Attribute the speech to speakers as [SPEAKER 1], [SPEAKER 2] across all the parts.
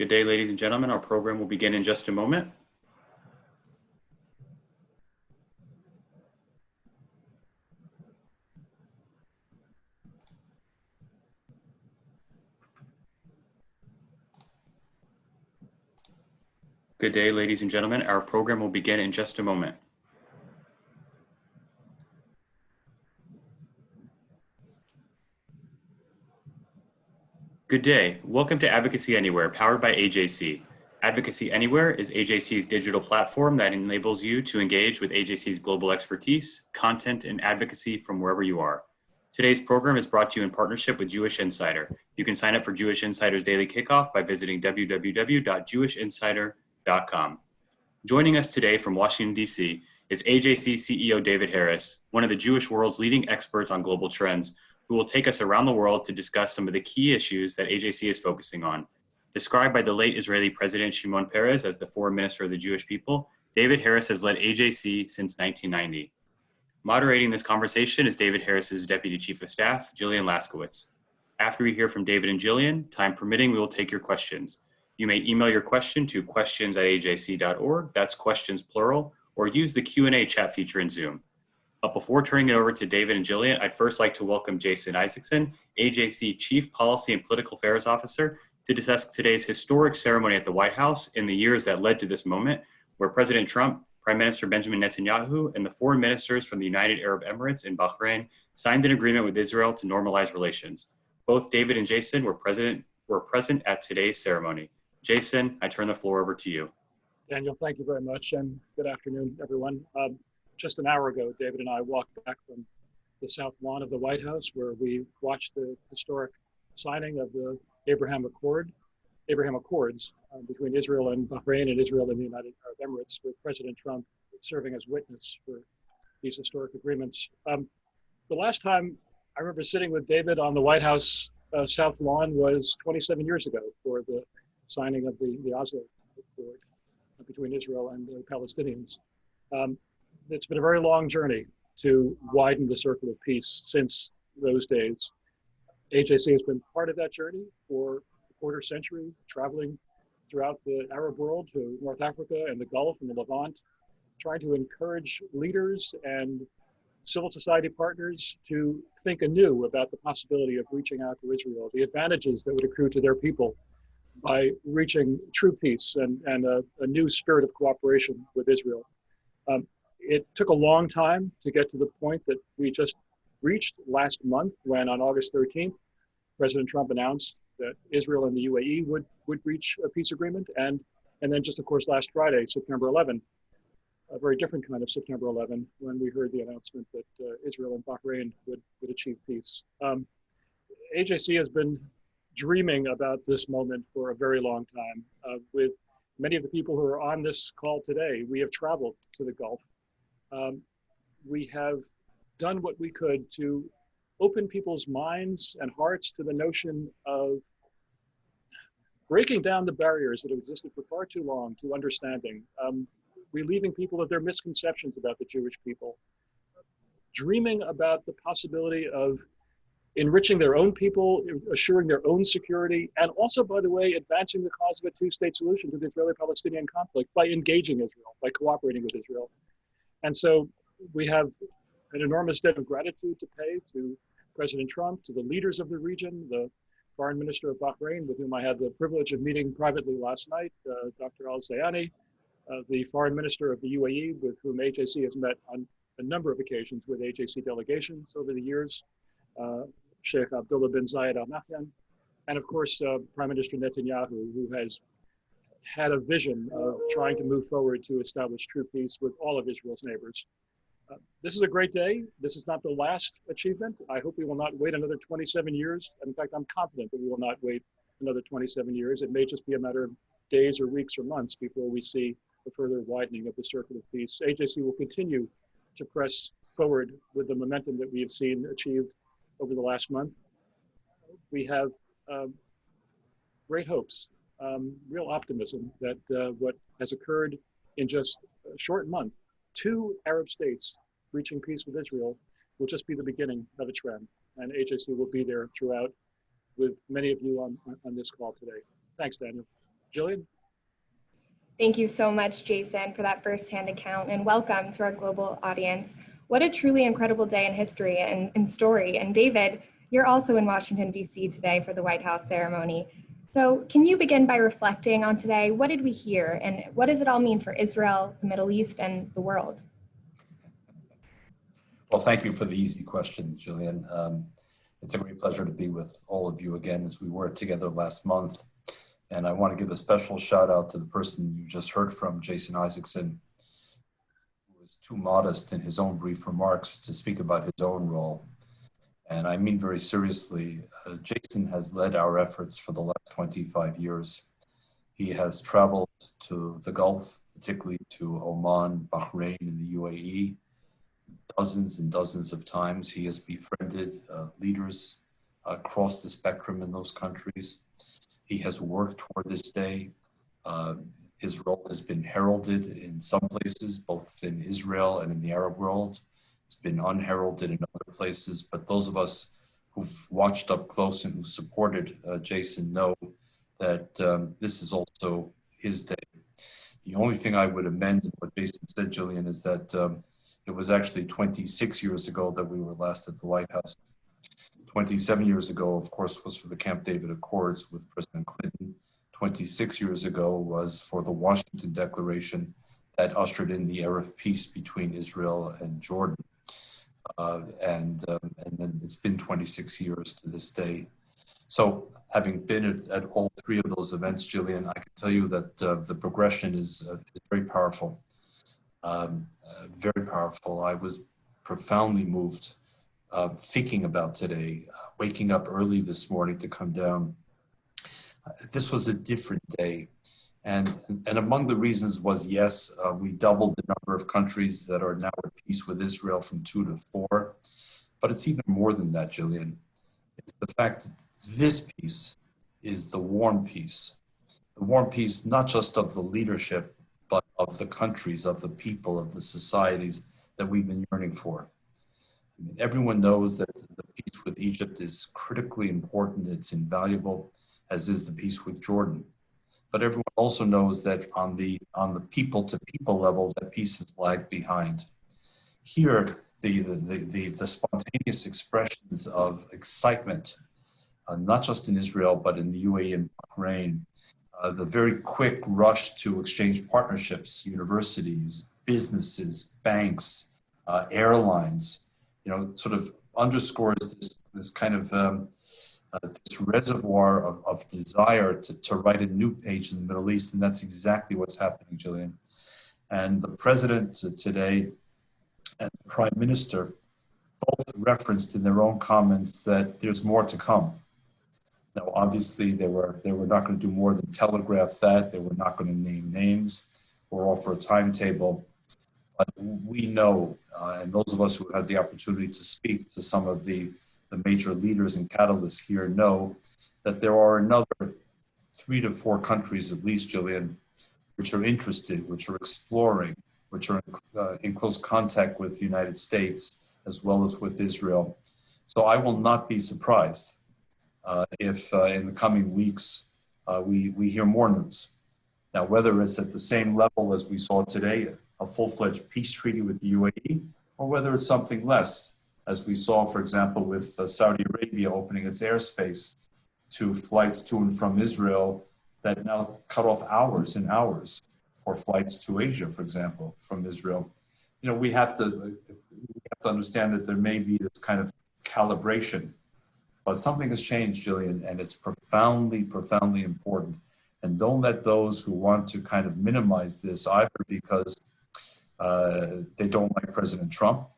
[SPEAKER 1] Good day, ladies and gentlemen. Our program will begin in just a moment. Good day, ladies and gentlemen. Our program will begin in just a moment. Good day. Welcome to Advocacy Anywhere, powered by AJC. Advocacy Anywhere is AJC's digital platform that enables you to engage with AJC's global expertise, content, and advocacy from wherever you are. Today's program is brought to you in partnership with Jewish Insider. You can sign up for Jewish Insider's daily kickoff by visiting www.jewishinsider.com. Joining us today from Washington, D.C. is AJC CEO David Harris, one of the Jewish world's leading experts on global trends, who will take us around the world to discuss some of the key issues that AJC is focusing on. Described by the late Israeli President Shimon Peres as the foreign minister of the Jewish people, David Harris has led AJC since 1990. Moderating this conversation is David Harris's Deputy Chief of Staff, Jillian Laskowitz. After we hear from David and Jillian, time permitting, we will take your questions. You may email your question to questions@ajc.org, that's questions plural, or use the Q&A chat feature in Zoom. But before turning it over to David and Jillian, I'd first like to welcome Jason Isaacson, AJC Chief Policy and Political Affairs Officer, to discuss today's historic ceremony at the White House in the years that led to this moment, where President Trump, Prime Minister Benjamin Netanyahu, and the foreign ministers from the United Arab Emirates and Bahrain signed an agreement with Israel to normalize relations. Both David and Jason were present at today's ceremony. Jason, I turn the floor over to you.
[SPEAKER 2] Daniel, thank you very much, and good afternoon, everyone. Just an hour ago, David and I walked back from the South Lawn of the White House, where we watched the historic signing of the Abraham Accords between Israel and Bahrain and Israel and the United Arab Emirates, with President Trump serving as witness for these historic agreements. The last time I remember sitting with David on the White House South Lawn was 27 years ago for the signing of the Oslo Accord between Israel and the Palestinians. It's been a very long journey to widen the circle of peace since those days. AJC has been part of that journey for a quarter century, traveling throughout the Arab world to North Africa and the Gulf and the Levant, trying to encourage leaders and civil society partners to think anew about the possibility of reaching out to Israel, the advantages that would accrue to their people by reaching true peace and a new spirit of cooperation with Israel. It took a long time to get to the point that we just reached last month, when on August 13th, President Trump announced that Israel and the UAE would reach a peace agreement. And then just, of course, last Friday, September 11, a very different kind of September 11, when we heard the announcement that Israel and Bahrain would achieve peace. AJC has been dreaming about this moment for a very long time. With many of the people who are on this call today, we have traveled to the Gulf. We have done what we could to open people's minds and hearts to the notion of breaking down the barriers that have existed for far too long to understanding, relieving people of their misconceptions about the Jewish people, dreaming about the possibility of enriching their own people, assuring their own security, and also, by the way, advancing the cause of a two-state solution to the Israeli-Palestinian conflict by engaging Israel, by cooperating with Israel. And so we have an enormous debt of gratitude to pay to President Trump, to the leaders of the region, the Foreign Minister of Bahrain, with whom I had the privilege of meeting privately last night, Dr. Al-Zayani, the Foreign Minister of the UAE, with whom AJC has met on a number of occasions with AJC delegations over the years, Sheikh Abdullah bin Zayed Al Nahyan, and of course, Prime Minister Netanyahu, who has had a vision of trying to move forward to establish true peace with all of Israel's neighbors. This is a great day. This is not the last achievement. I hope we will not wait another 27 years. In fact, I'm confident that we will not wait another 27 years. It may just be a matter of days or weeks or months before we see a further widening of the circle of peace. AJC will continue to press forward with the momentum that we have seen achieved over the last month. We have great hopes, real optimism that what has occurred in just a short month, 2 Arab states reaching peace with Israel, will just be the beginning of a trend. And AJC will be there throughout with many of you on this call today. Thanks, Daniel. Jillian?
[SPEAKER 3] Thank you so much, Jason, for that firsthand account, and welcome to our global audience. What a truly incredible day in history and story. And David, you're also in Washington, D.C. today for the White House ceremony. So can you begin by reflecting on today? What did we hear, and what does it all mean for Israel, the Middle East, and the world?
[SPEAKER 4] Well, thank you for the easy question, Jillian. It's a great pleasure to be with all of you again as we were together last month. And I want to give a special shout out to the person you just heard from, Jason Isaacson, who was too modest in his own brief remarks to speak about his own role. And I mean very seriously, Jason has led our efforts for the last 25 years. He has traveled to the Gulf, particularly to Oman, Bahrain, and the UAE, dozens and dozens of times. He has befriended leaders across the spectrum in those countries. He has worked toward this day. His role has been heralded in some places, both in Israel and in the Arab world. It's been unheralded in other places, but those of us who've watched up close and who supported Jason know that this is also his day. The only thing I would amend in what Jason said, Jillian, is that it was actually 26 years ago that we were last at the White House. 27 years ago, of course, was for the Camp David Accords with President Clinton. 26 years ago was for the Washington Declaration that ushered in the era of peace between Israel and Jordan. And then it's been 26 years to this day. So having been at all three of those events, Jillian, I can tell you that the progression is very powerful. Very powerful. I was profoundly moved thinking about today, waking up early this morning to come down. This was a different day. And among the reasons was, yes, we doubled the number of countries that are now at peace with Israel from 2 to 4. But it's even more than that, Jillian. It's the fact that this peace is the warm peace. The warm peace, not just of the leadership, but of the countries, of the people, of the societies that we've been yearning for. I mean, everyone knows that the peace with Egypt is critically important, it's invaluable, as is the peace with Jordan. But everyone also knows that on the people-to-people level, that peace has lagged behind. Here, the spontaneous expressions of excitement, not just in Israel, but in the UAE and Bahrain, the very quick rush to exchange partnerships, universities, businesses, banks, airlines, sort of underscores this kind of this reservoir of desire to write a new page in the Middle East, and that's exactly what's happening, Jillian. And the president today and the prime minister both referenced in their own comments that there's more to come. Now, obviously, they were not going to do more than telegraph that. They were not going to name names or offer a timetable. But we know, and those of us who had the opportunity to speak to some of the major leaders and catalysts here know that there are another 3 to 4 countries, at least, Jillian, which are interested, which are exploring, which are in close contact with the United States as well as with Israel. So I will not be surprised if in the coming weeks we hear more news. Now, whether it's at the same level as we saw today, a full-fledged peace treaty with the UAE, or whether it's something less, as we saw, for example, with Saudi Arabia opening its airspace to flights to and from Israel that now cut off hours and hours for flights to Asia, for example, from Israel. We have to understand that there may be this kind of calibration, but something has changed, Jillian, and it's profoundly, profoundly important. And don't let those who want to kind of minimize this either because they don't like President Trump,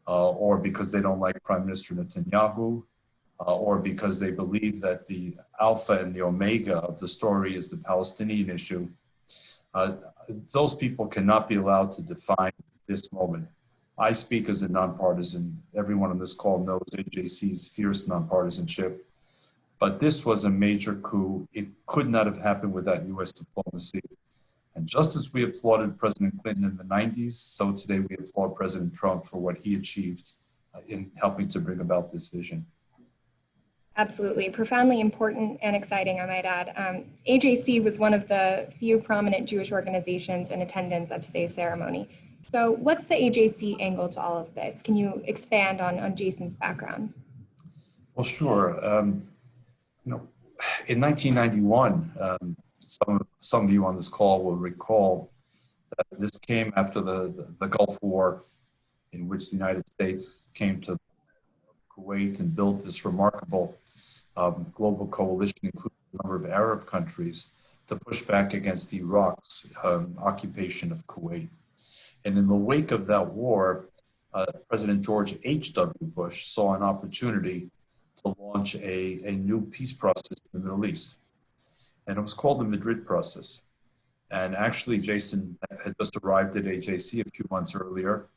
[SPEAKER 4] or because they don't like Prime Minister Netanyahu, or because they believe that the alpha and the omega of the story is the Palestinian issue. Those people cannot be allowed to define this moment. I speak as a nonpartisan. Everyone on this call knows AJC's fierce nonpartisanship. But this was a major coup. It could not have happened without U.S. diplomacy. And just as we applauded President Clinton in the 90s, so today we applaud President Trump for what he achieved in helping to bring about this vision.
[SPEAKER 3] Absolutely. Profoundly important and exciting, I might add. AJC was one of the few prominent Jewish organizations in attendance at today's ceremony. So what's the AJC angle to all of this? Can you expand on Jason's background?
[SPEAKER 4] Well, sure. In 1991, some of you on this call will recall that this came after the Gulf War, in which the United States came to Kuwait and built this remarkable global coalition, including a number of Arab countries, to push back against Iraq's occupation of Kuwait. And in the wake of that war, President George H.W. Bush saw an opportunity to launch a new peace process in the Middle East. And it was called the Madrid Process. And actually, Jason had just arrived at AJC a few months earlier.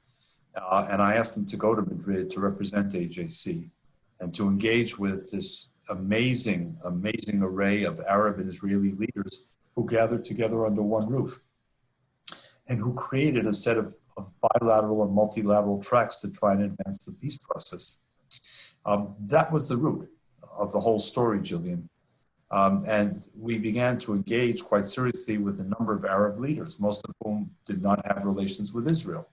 [SPEAKER 4] And I asked him to go to Madrid to represent AJC and to engage with this amazing array of Arab and Israeli leaders who gathered together under one roof and who created a set of bilateral and multilateral tracks to try and advance the peace process. That was the root of the whole story, Jillian. And we began to engage quite seriously with a number of Arab leaders, most of whom did not have relations with Israel.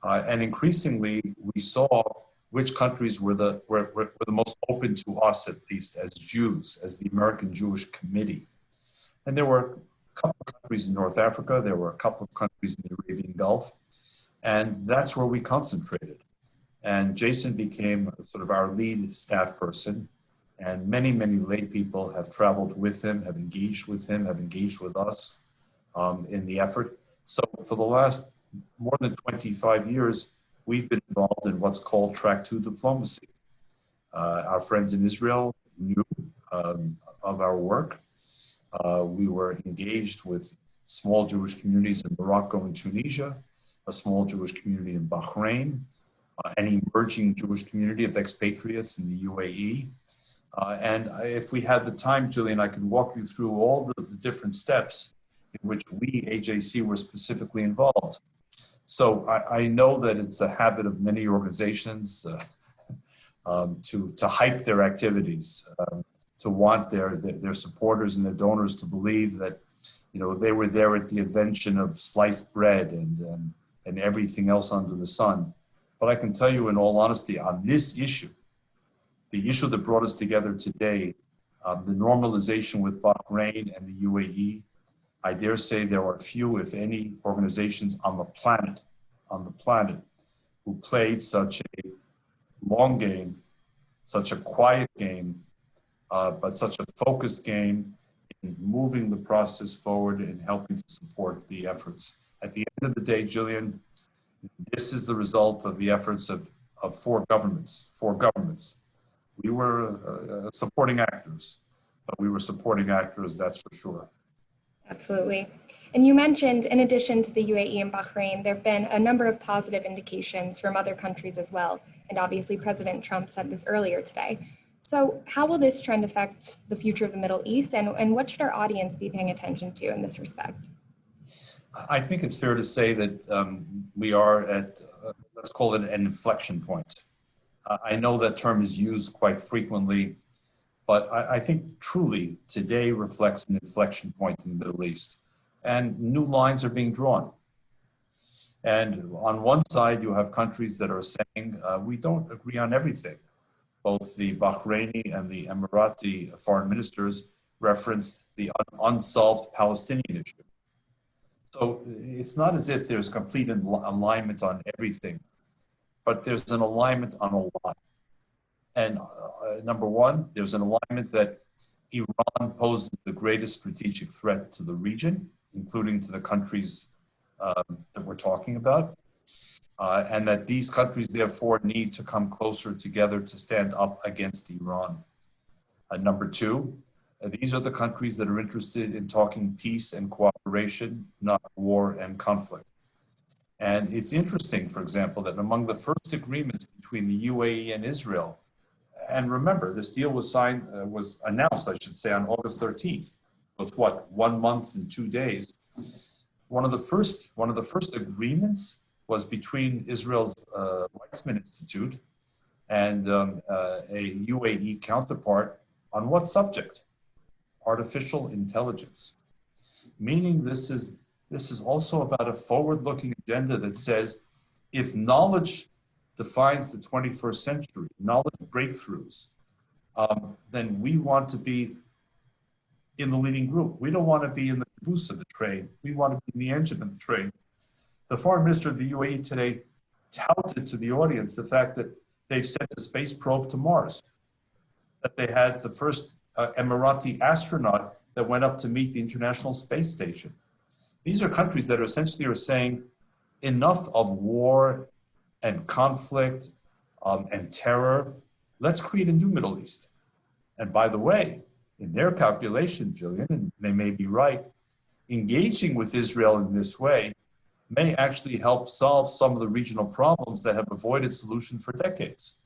[SPEAKER 4] And increasingly, we saw which countries were the most open to us, at least as Jews, as the American Jewish Committee. And there were a couple of countries in North Africa, there were a couple of countries in the Arabian Gulf, and that's where we concentrated. And Jason became sort of our lead staff person, and many lay people have traveled with him, have engaged with us in the effort. So for the last more than 25 years, we've been involved in what's called Track 2 diplomacy. Our friends in Israel knew of our work. We were engaged with small Jewish communities in Morocco and Tunisia, a small Jewish community in Bahrain, an emerging Jewish community of expatriates in the UAE. And if we had the time, Julian, I could walk you through all the different steps in which we, AJC, were specifically involved. So I know that it's a habit of many organizations to hype their activities, to want their supporters and their donors to believe that, you know, they were there at the invention of sliced bread and everything else under the sun. But I can tell you in all honesty, on this issue, the issue that brought us together today, the normalization with Bahrain and the UAE, I dare say there are few, if any, organizations on the planet who played such a long game, such a quiet game, but such a focused game in moving the process forward and helping to support the efforts. At the end of the day, Jillian, this is the result of the efforts of four governments. We were supporting actors, but we were supporting actors, that's for sure.
[SPEAKER 3] Absolutely. And you mentioned, in addition to the UAE and Bahrain, there have been a number of positive indications from other countries as well. And obviously, President Trump said this earlier today. So how will this trend affect the future of the Middle East, and what should our audience be paying attention to in this respect?
[SPEAKER 4] I think it's fair to say that we are at, let's call it an inflection point. I know that term is used quite frequently, but I think truly today reflects an inflection point in the Middle East, and new lines are being drawn. And on one side, you have countries that are saying, we don't agree on everything. Both the Bahraini and the Emirati foreign ministers referenced the unsolved Palestinian issue. So it's not as if there's complete alignment on everything, but there's an alignment on a lot. And number one, there's an alignment that Iran poses the greatest strategic threat to the region, including to the countries that we're talking about, and that these countries therefore need to come closer together to stand up against Iran. Number two, these are the countries that are interested in talking peace and cooperation, not war and conflict. And it's interesting, for example, that among the first agreements between the UAE and Israel, and remember, this deal was announced, I should say, on August 13th. So it's 1 month and 2 days. One of the first agreements was between Israel's Weizmann Institute and a UAE counterpart on what subject? Artificial intelligence. Meaning this is also about a forward-looking agenda that says if knowledge defines the 21st century, knowledge breakthroughs, then we want to be in the leading group. We don't want to be in the caboose of the train. We want to be in the engine of the train. The foreign minister of the UAE today touted to the audience the fact that they've sent a space probe to Mars, that they had the first Emirati astronaut that went up to meet the International Space Station. These are countries that essentially are saying enough of war and conflict and terror. Let's create a new Middle East. And by the way, in their calculation, Jillian, and they may be right, engaging with Israel in this way may actually help solve some of the regional problems that have avoided solution for decades.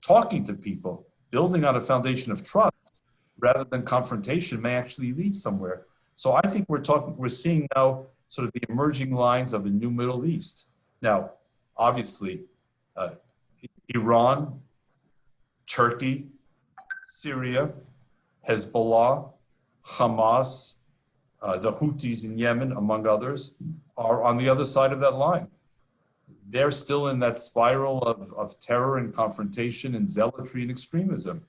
[SPEAKER 4] Talking to people, building on a foundation of trust rather than confrontation may actually lead somewhere. So I think we're seeing now sort of the emerging lines of a new Middle East. Now, obviously, Iran, Turkey, Syria, Hezbollah, Hamas, the Houthis in Yemen, among others, are on the other side of that line. They're still in that spiral of terror and confrontation and zealotry and extremism.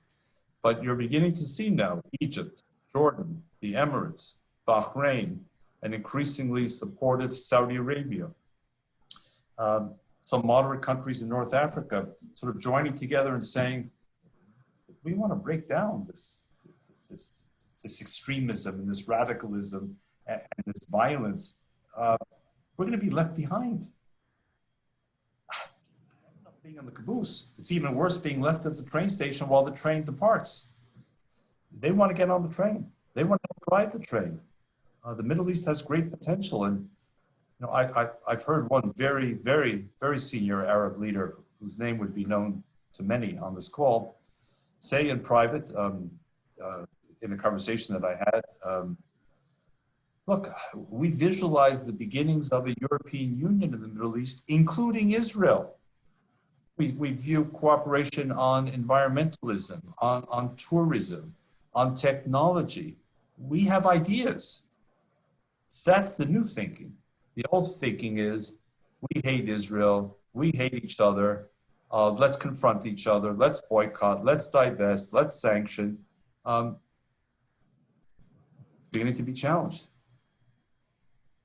[SPEAKER 4] But you're beginning to see now Egypt, Jordan, the Emirates, Bahrain, and increasingly supportive Saudi Arabia. Some moderate countries in North Africa sort of joining together and saying, we want to break down this extremism and this radicalism and this violence. We're going to be left behind. Being on the caboose. It's even worse being left at the train station while the train departs. They want to get on the train. They want to drive the train. The Middle East has great potential. And you know, I've heard one very, very, very senior Arab leader, whose name would be known to many on this call, say in private, in a conversation that I had, look, we visualize the beginnings of a European Union in the Middle East, including Israel. We view cooperation on environmentalism, on tourism, on technology. We have ideas. That's the new thinking. The old thinking is, we hate Israel, we hate each other, let's confront each other, let's boycott, let's divest, let's sanction. Beginning to be challenged.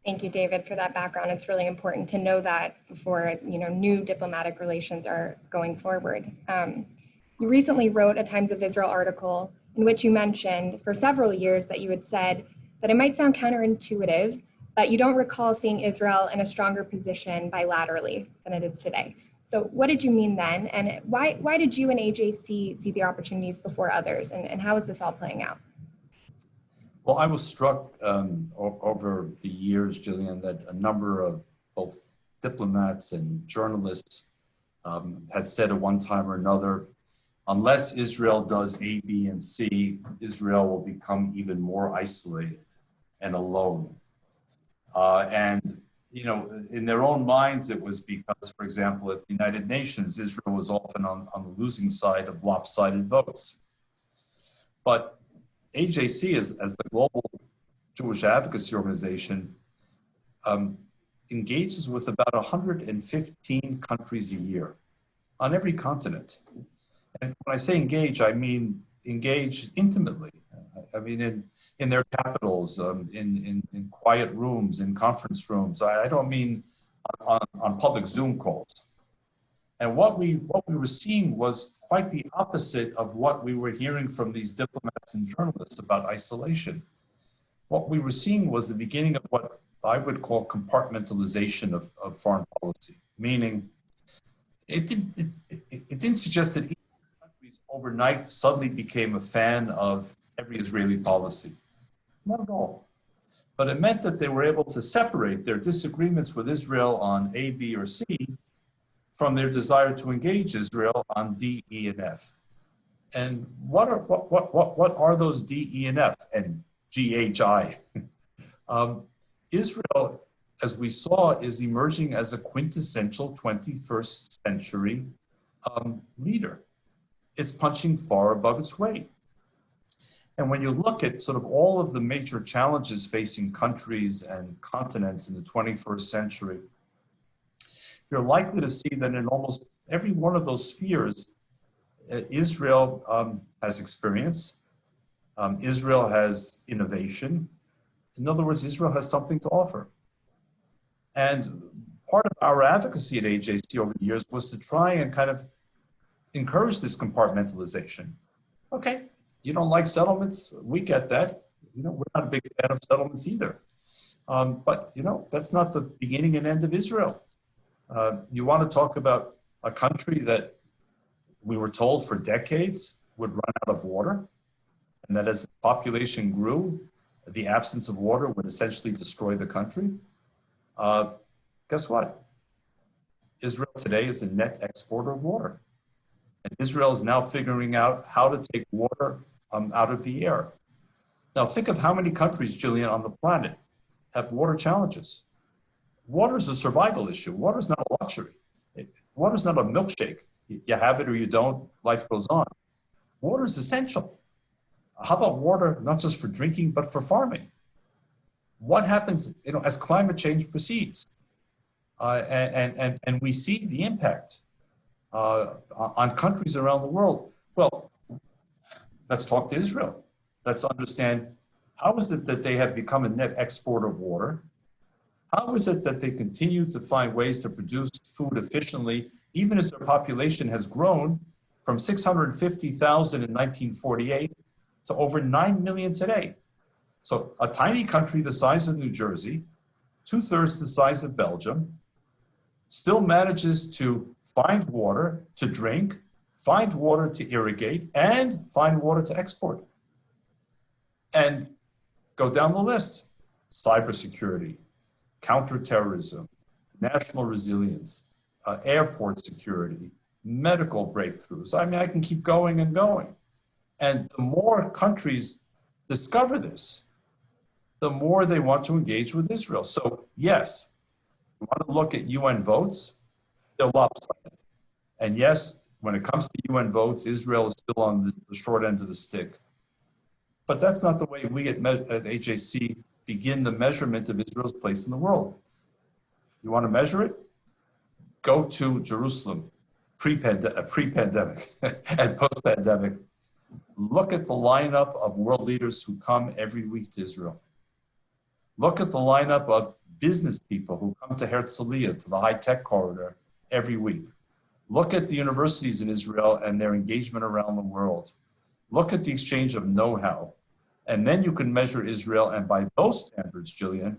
[SPEAKER 3] Thank you, David, for that background. It's really important to know that before new diplomatic relations are going forward. You recently wrote a Times of Israel article in which you mentioned for several years that you had said that it might sound counterintuitive, but you don't recall seeing Israel in a stronger position bilaterally than it is today. So what did you mean then? And why did you and AJC see the opportunities before others? And how is this all playing out?
[SPEAKER 4] Well, I was struck over the years, Jillian, that a number of both diplomats and journalists had said at one time or another, unless Israel does A, B, and C, Israel will become even more isolated and alone. And, in their own minds, it was because, for example, at the United Nations, Israel was often on the losing side of lopsided votes. But AJC, as the global Jewish advocacy organization, engages with about 115 countries a year on every continent. And when I say engage, I mean engage intimately. I mean in their capitals, in quiet rooms, in conference rooms. I don't mean on public Zoom calls. And what we were seeing was quite the opposite of what we were hearing from these diplomats and journalists about isolation. What we were seeing was the beginning of what I would call compartmentalization of foreign policy, meaning it didn't suggest that each countries overnight suddenly became a fan of every Israeli policy. Not at all. But it meant that they were able to separate their disagreements with Israel on A, B, or C from their desire to engage Israel on D, E, and F. And what are those D, E, and F, and G, H, I? Israel, as we saw, is emerging as a quintessential 21st century leader. It's punching far above its weight. And when you look at sort of all of the major challenges facing countries and continents in the 21st century, you're likely to see that in almost every one of those spheres, Israel has experience, Israel has innovation. In other words, Israel has something to offer. And part of our advocacy at AJC over the years was to try and kind of encourage this compartmentalization. Okay, you don't like settlements, we get that. You know, we're not a big fan of settlements either. But, you know, that's not the beginning and end of Israel. You want to talk about a country that we were told for decades would run out of water, and that as its population grew, the absence of water would essentially destroy the country. Guess what? Israel today is a net exporter of water. And Israel is now figuring out how to take water out of the air. Now think of how many countries, Jillian, on the planet have water challenges. Water is a survival issue. Water is not a luxury. Water is not a milkshake. You have it or you don't, life goes on. Water is essential. How about water, not just for drinking, but for farming? What happens, you know, as climate change proceeds? And we see the impact on countries around the world. Well, let's talk to Israel. Let's understand, how is it that they have become a net exporter of water? How is it that they continue to find ways to produce food efficiently, even as their population has grown from 650,000 in 1948 to over 9 million today? So a tiny country the size of New Jersey, 2/3 the size of Belgium, still manages to find water to drink, find water to irrigate, and find water to export. And go down the list: cybersecurity, counterterrorism, national resilience, airport security, medical breakthroughs. I mean, I can keep going and going. And the more countries discover this, the more they want to engage with Israel. So yes, you want to look at UN votes, they're lopsided. And yes, when it comes to UN votes, Israel is still on the short end of the stick. But that's not the way we at AJC begin the measurement of Israel's place in the world. You want to measure it? Go to Jerusalem, pre-pandemic and post-pandemic. Look at the lineup of world leaders who come every week to Israel. Look at the lineup of business people who come to Herzliya, to the high-tech corridor, every week. Look at the universities in Israel and their engagement around the world. Look at the exchange of know-how. And then you can measure Israel, and by those standards, Jillian,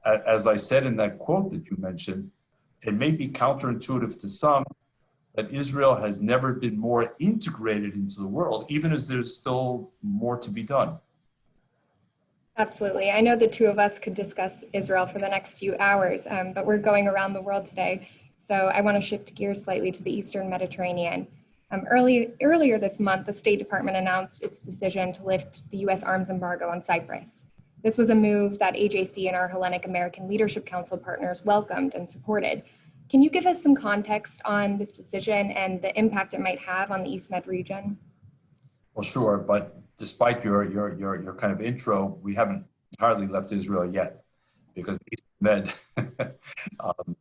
[SPEAKER 4] as I said in that quote that you mentioned, it may be counterintuitive to some that Israel has never been more integrated into the world, even as there's still more to be done.
[SPEAKER 3] Absolutely. I know the two of us could discuss Israel for the next few hours, but we're going around the world today. So I want to shift gears slightly to the Eastern Mediterranean. Earlier this month, the State Department announced its decision to lift the U.S. arms embargo on Cyprus. This was a move that AJC and our Hellenic American Leadership Council partners welcomed and supported. Can you give us some context on this decision and the impact it might have on the East Med region?
[SPEAKER 4] Well, sure, but despite your kind of intro, we haven't entirely left Israel yet, because East Med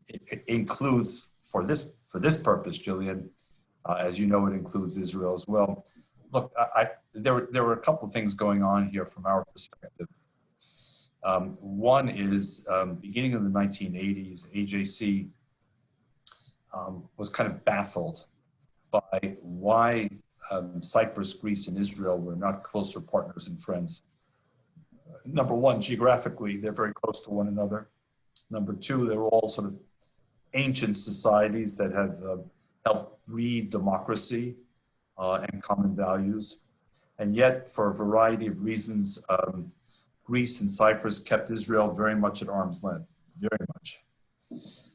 [SPEAKER 4] it includes, for this purpose, Jillian, as you know, it includes Israel as well. Look, there were a couple of things going on here from our perspective. One is, beginning of the 1980s, AJC was kind of baffled by why Cyprus, Greece, and Israel were not closer partners and friends. Number one, geographically, they're very close to one another. Number two, they're all sort of ancient societies that have helped breed democracy and common values. And yet, for a variety of reasons, Greece and Cyprus kept Israel very much at arm's length, very much.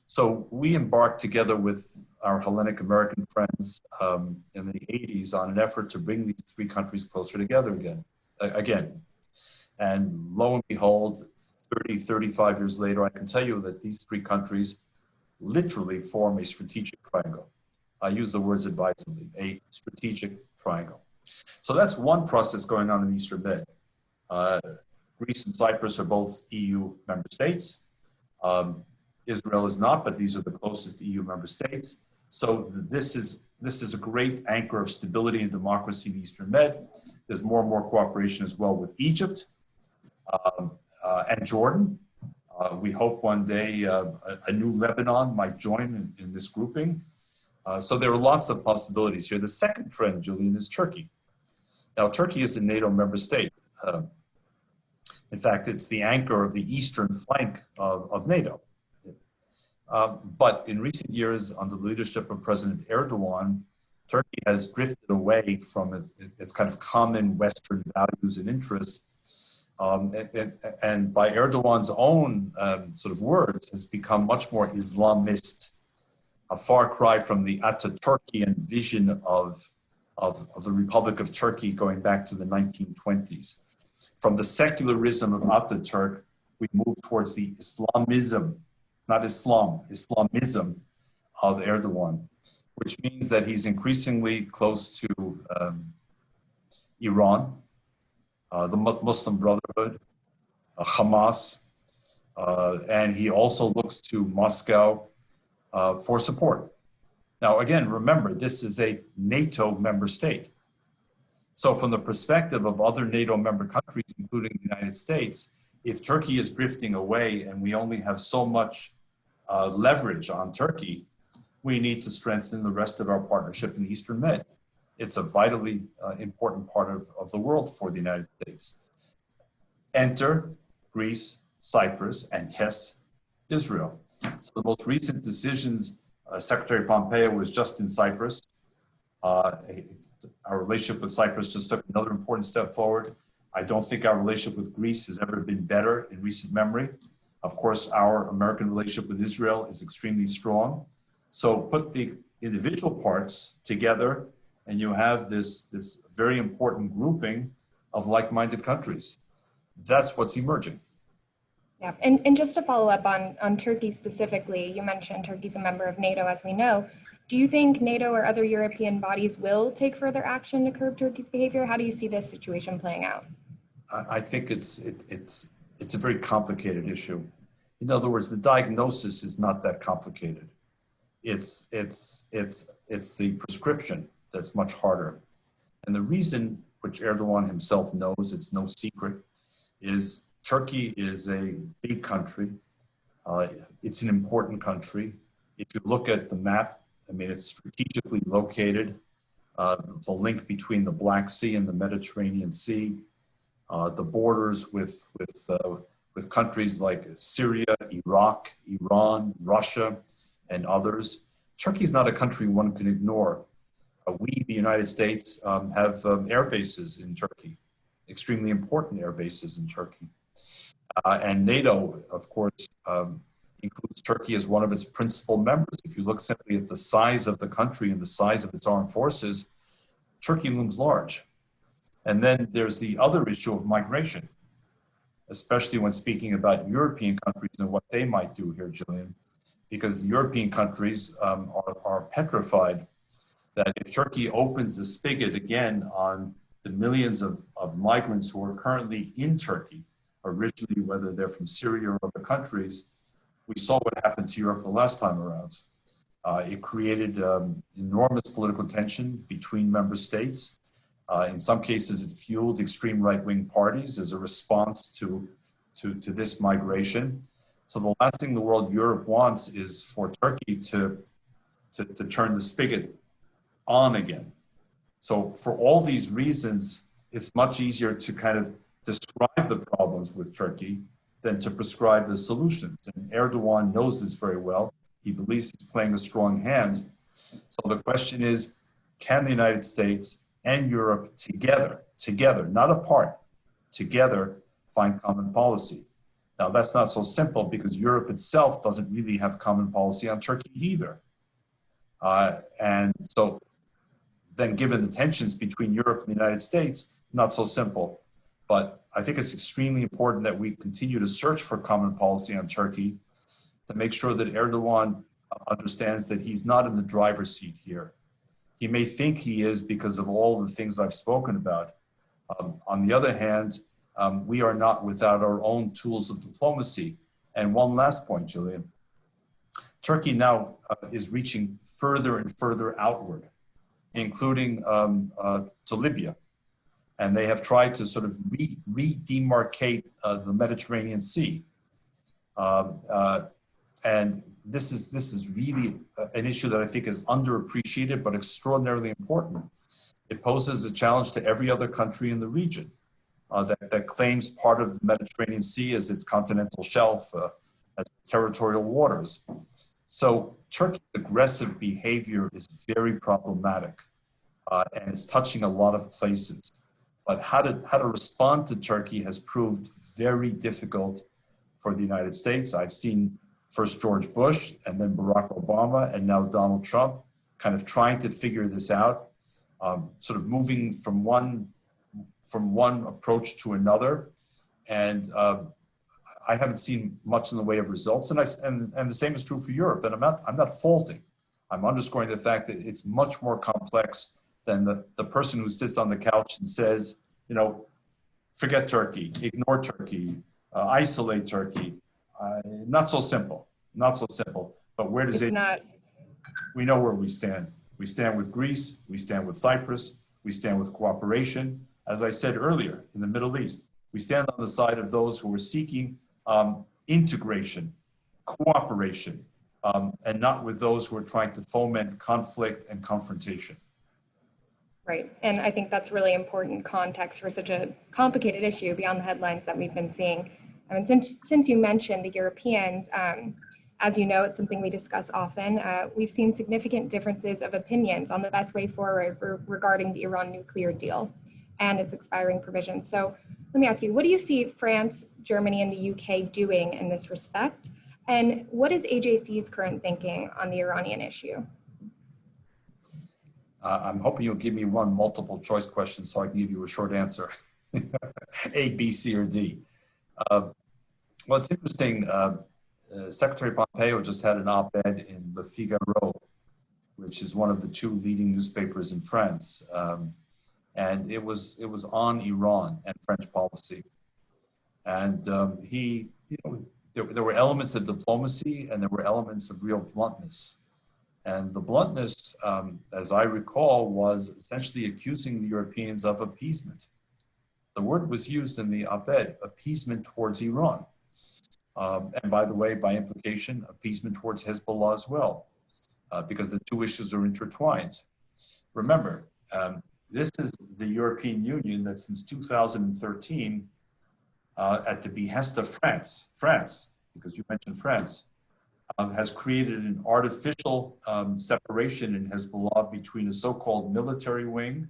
[SPEAKER 4] So we embarked together with our Hellenic American friends in the 80s on an effort to bring these three countries closer together again. And lo and behold, 30, 35 years later, I can tell you that these three countries literally form a strategic triangle. I use the words advisedly, a strategic triangle. So that's one process going on in the Eastern Med. Greece and Cyprus are both EU member states. Israel is not, but these are the closest EU member states. So this is a great anchor of stability and democracy in the Eastern Med. There's more and more cooperation as well with Egypt and Jordan. We hope one day a new Lebanon might join in this grouping. So there are lots of possibilities here. The second trend, Julian, is Turkey. Now, Turkey is a NATO member state. In fact, it's the anchor of the eastern flank of NATO. But in recent years, under the leadership of President Erdogan, Turkey has drifted away from its kind of common Western values and interests. And by Erdogan's own sort of words, has become much more Islamist, a far cry from the Ataturkian vision of the Republic of Turkey going back to the 1920s. From the secularism of Ataturk, we move towards the Islamism, not Islam, Islamism of Erdogan, which means that he's increasingly close to Iran, the Muslim Brotherhood, Hamas, and he also looks to Moscow for support. Now, again, remember, this is a NATO member state. So from the perspective of other NATO member countries, including the United States, if Turkey is drifting away and we only have so much leverage on Turkey, we need to strengthen the rest of our partnership in the Eastern Med. It's a vitally important part of the world for the United States. Enter Greece, Cyprus, and yes, Israel. So the most recent decisions, Secretary Pompeo was just in Cyprus. Our relationship with Cyprus just took another important step forward. I don't think our relationship with Greece has ever been better in recent memory. Of course, our American relationship with Israel is extremely strong. So put the individual parts together and you have this very important grouping of like-minded countries. That's what's emerging.
[SPEAKER 3] Yeah, and just to follow up on Turkey specifically, you mentioned Turkey's a member of NATO, as we know. Do you think NATO or other European bodies will take further action to curb Turkey's behavior? How do you see this situation playing out?
[SPEAKER 4] I think it's a very complicated issue. In other words, the diagnosis is not that complicated. It's the prescription that's much harder. And the reason, which Erdogan himself knows, it's no secret, is Turkey is a big country. It's an important country. If you look at the map, I mean, it's strategically located. The link between the Black Sea and the Mediterranean Sea, the borders with countries like Syria, Iraq, Iran, Russia, and others. Turkey is not a country one can ignore. We, the United States, have air bases in Turkey, extremely important air bases in Turkey. And NATO, of course, includes Turkey as one of its principal members. If you look simply at the size of the country and the size of its armed forces, Turkey looms large. And then there's the other issue of migration, especially when speaking about European countries and what they might do here, Gillian, because the European countries are petrified that if Turkey opens the spigot again on the millions of migrants who are currently in Turkey, originally whether they're from Syria or other countries, we saw what happened to Europe the last time around. It created enormous political tension between member states. In some cases, it fueled extreme right-wing parties as a response to this migration. So the last thing the world Europe wants is for Turkey to turn the spigot on again. So for all these reasons, it's much easier to kind of describe the problems with Turkey than to prescribe the solutions. And Erdogan knows this very well. He believes he's playing a strong hand. So the question is, can the United States and Europe together, not apart, together find common policy? Now that's not so simple because Europe itself doesn't really have common policy on Turkey either. And so then given the tensions between Europe and the United States, not so simple. But I think it's extremely important that we continue to search for common policy on Turkey to make sure that Erdogan understands that he's not in the driver's seat here. He may think he is because of all the things I've spoken about. On the other hand, we are not without our own tools of diplomacy. And one last point, Julian. Turkey now is reaching further and further outward, including to Libya. And they have tried to sort of re-demarcate the Mediterranean Sea. And this is really an issue that I think is underappreciated, but extraordinarily important. It poses a challenge to every other country in the region that claims part of the Mediterranean Sea as its continental shelf, as territorial waters. So Turkey's aggressive behavior is very problematic and is touching a lot of places. But how to respond to Turkey has proved very difficult for the United States. I've seen first George Bush and then Barack Obama and now Donald Trump kind of trying to figure this out, sort of moving from one approach to another. And I haven't seen much in the way of results. And the same is true for Europe. And I'm not faulting. I'm underscoring the fact that it's much more complex than the person who sits on the couch and says, you know, forget Turkey, ignore Turkey, isolate Turkey. Not so simple, not so simple. But where does we know where we stand. We stand with Greece, we stand with Cyprus, we stand with cooperation. As I said earlier, in the Middle East, we stand on the side of those who are seeking integration, cooperation, and not with those who are trying to foment conflict and confrontation.
[SPEAKER 3] Right, and I think that's really important context for such a complicated issue beyond the headlines that we've been seeing. I mean, since you mentioned the Europeans, as you know, it's something we discuss often. We've seen significant differences of opinions on the best way forward regarding the Iran nuclear deal and its expiring provisions. So let me ask you, what do you see France, Germany, and the UK doing in this respect? And what is AJC's current thinking on the Iranian issue?
[SPEAKER 4] I'm hoping you'll give me one multiple choice question so I can give you a short answer. A, B, C, or D. Well, it's interesting. Secretary Pompeo just had an op-ed in Le Figaro, which is one of the two leading newspapers in France. And it was on Iran and French policy. And there were elements of diplomacy and there were elements of real bluntness. And the bluntness, as I recall, was essentially accusing the Europeans of appeasement. The word was used in the op-ed, appeasement towards Iran. And by the way, by implication, appeasement towards Hezbollah as well, because the two issues are intertwined. Remember, this is the European Union that since 2013, at the behest of France, because you mentioned France, has created an artificial separation in Hezbollah between a so-called military wing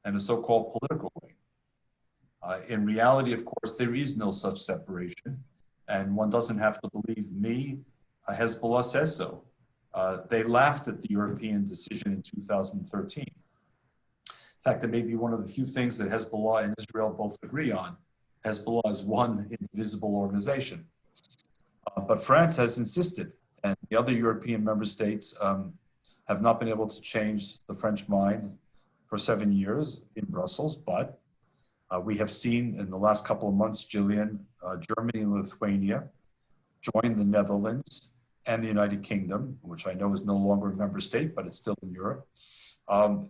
[SPEAKER 4] and a so-called political wing. In reality, of course, there is no such separation, and one doesn't have to believe me. Hezbollah says so. They laughed at the European decision in 2013. In fact, it may be one of the few things that Hezbollah and Israel both agree on. Hezbollah is one indivisible organization. But France has insisted, and the other European member states have not been able to change the French mind for 7 years in Brussels. But we have seen in the last couple of months, Gillian, Germany and Lithuania joined the Netherlands and the United Kingdom, which I know is no longer a member state, but it's still in Europe,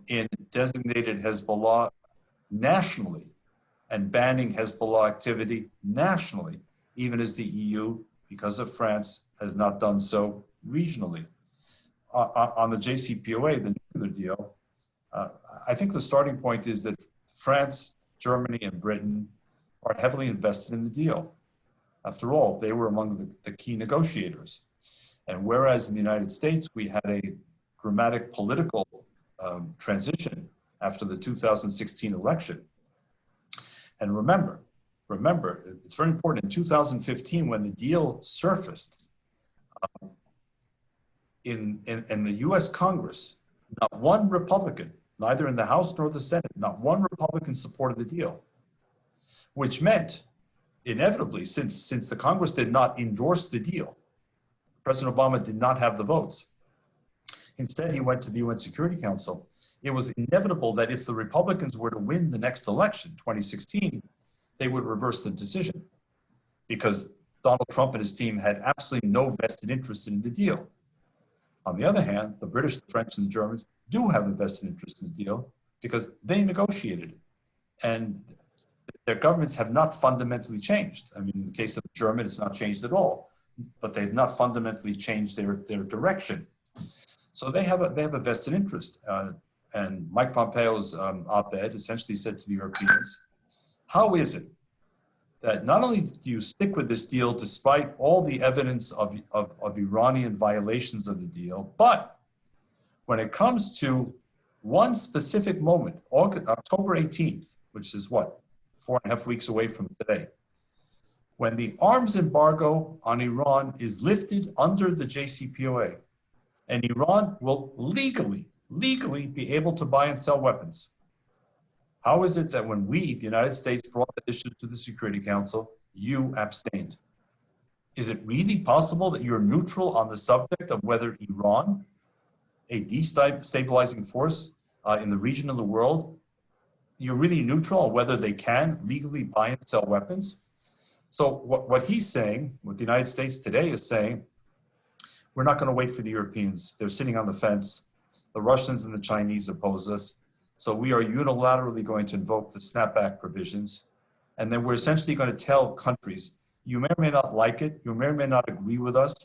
[SPEAKER 4] in designated Hezbollah nationally and banning Hezbollah activity nationally, even as the EU, because of France, has not done so regionally. On the JCPOA, the nuclear deal, I think the starting point is that France, Germany, and Britain are heavily invested in the deal. After all, they were among the key negotiators. And whereas in the United States, we had a dramatic political transition after the 2016 election. And remember, it's very important, in 2015, when the deal surfaced, in the US Congress, not one Republican, neither in the House nor the Senate, not one Republican supported the deal, which meant, inevitably, since the Congress did not endorse the deal, President Obama did not have the votes. Instead, he went to the UN Security Council. It was inevitable that if the Republicans were to win the next election, 2016, they would reverse the decision because Donald Trump and his team had absolutely no vested interest in the deal. On the other hand, the British, the French, and the Germans do have a vested interest in the deal because they negotiated it. And their governments have not fundamentally changed. I mean, in the case of the German, it's not changed at all, but they've not fundamentally changed their direction. So they have a vested interest. And Mike Pompeo's op-ed essentially said to the Europeans, how is it that not only do you stick with this deal despite all the evidence of Iranian violations of the deal, but when it comes to one specific moment, October 18th, which is what, 4.5 weeks away from today, when the arms embargo on Iran is lifted under the JCPOA, and Iran will legally be able to buy and sell weapons. How is it that when we, the United States, brought the issue to the Security Council, you abstained? Is it really possible that you're neutral on the subject of whether Iran, a destabilizing force in the region of the world, you're really neutral on whether they can legally buy and sell weapons? So what he's saying, what the United States today is saying, we're not going to wait for the Europeans. They're sitting on the fence. The Russians and the Chinese oppose us. So we are unilaterally going to invoke the snapback provisions. And then we're essentially going to tell countries, you may or may not like it, you may or may not agree with us,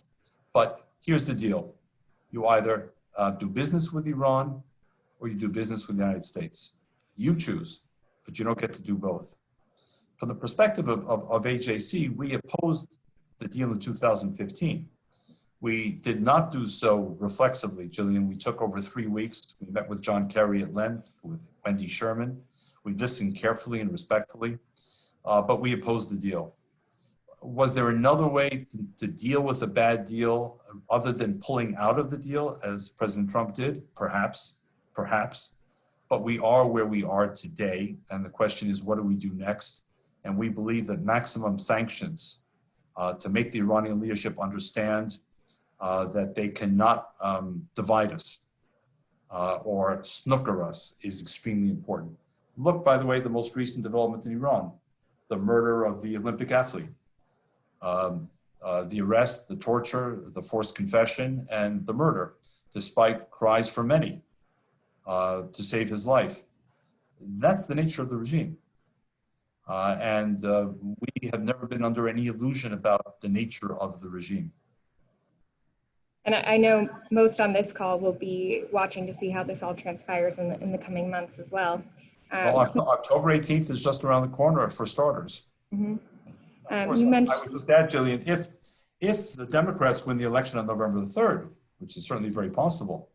[SPEAKER 4] but here's the deal. You either do business with Iran or you do business with the United States. You choose, but you don't get to do both. From the perspective of AJC, we opposed the deal in 2015. We did not do so reflexively, Gillian. We took over 3 weeks. We met with John Kerry at length, with Wendy Sherman. We listened carefully and respectfully, but we opposed the deal. Was there another way to deal with a bad deal other than pulling out of the deal, as President Trump did? Perhaps. But we are where we are today, and the question is, what do we do next? And we believe that maximum sanctions to make the Iranian leadership understand that they cannot divide us or snooker us is extremely important. Look, by the way, the most recent development in Iran, the murder of the Olympic athlete, the arrest, the torture, the forced confession, and the murder, despite cries from many to save his life. That's the nature of the regime. And we have never been under any illusion about the nature of the regime.
[SPEAKER 3] And I know most on this call will be watching to see how this all transpires in the coming months as well.
[SPEAKER 4] Well, October 18th is just around the corner for starters.
[SPEAKER 3] Mm-hmm.
[SPEAKER 4] You mentioned, I would just add, Gillian, if the Democrats win the election on November the 3rd, which is certainly very possible,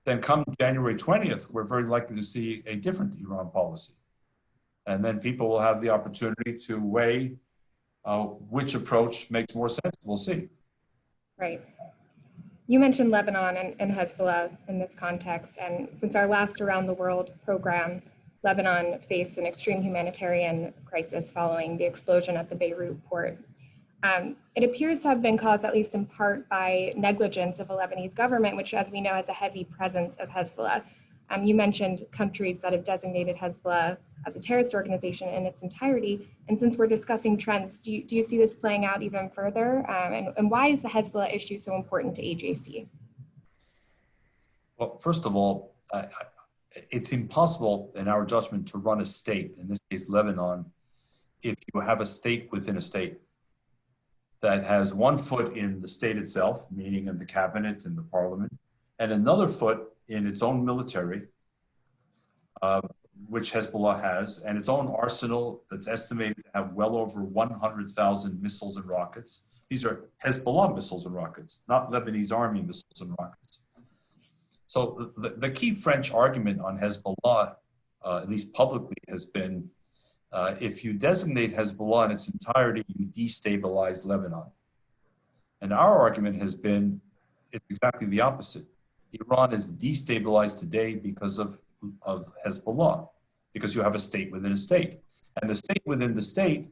[SPEAKER 4] then come January 20th, we're very likely to see a different Iran policy. And then people will have the opportunity to weigh which approach makes more sense. We'll see.
[SPEAKER 3] Right. You mentioned Lebanon and Hezbollah in this context, and since our last Around the World program, Lebanon faced an extreme humanitarian crisis following the explosion at the Beirut port. It appears to have been caused, at least in part, by negligence of the Lebanese government, which, as we know, has a heavy presence of Hezbollah. You mentioned countries that have designated Hezbollah as a terrorist organization in its entirety. And since we're discussing trends, do you see this playing out even further? And why is the Hezbollah issue so important to AJC?
[SPEAKER 4] Well, first of all, it's impossible in our judgment to run a state, in this case Lebanon, if you have a state within a state that has one foot in the state itself, meaning in the cabinet and the parliament, and another foot in its own military, which Hezbollah has, and its own arsenal that's estimated to have well over 100,000 missiles and rockets. These are Hezbollah missiles and rockets, not Lebanese army missiles and rockets. So the key French argument on Hezbollah, at least publicly, has been if you designate Hezbollah in its entirety, you destabilize Lebanon. And our argument has been it's exactly the opposite. Iran is destabilized today because of Hezbollah, because you have a state within a state. And the state within the state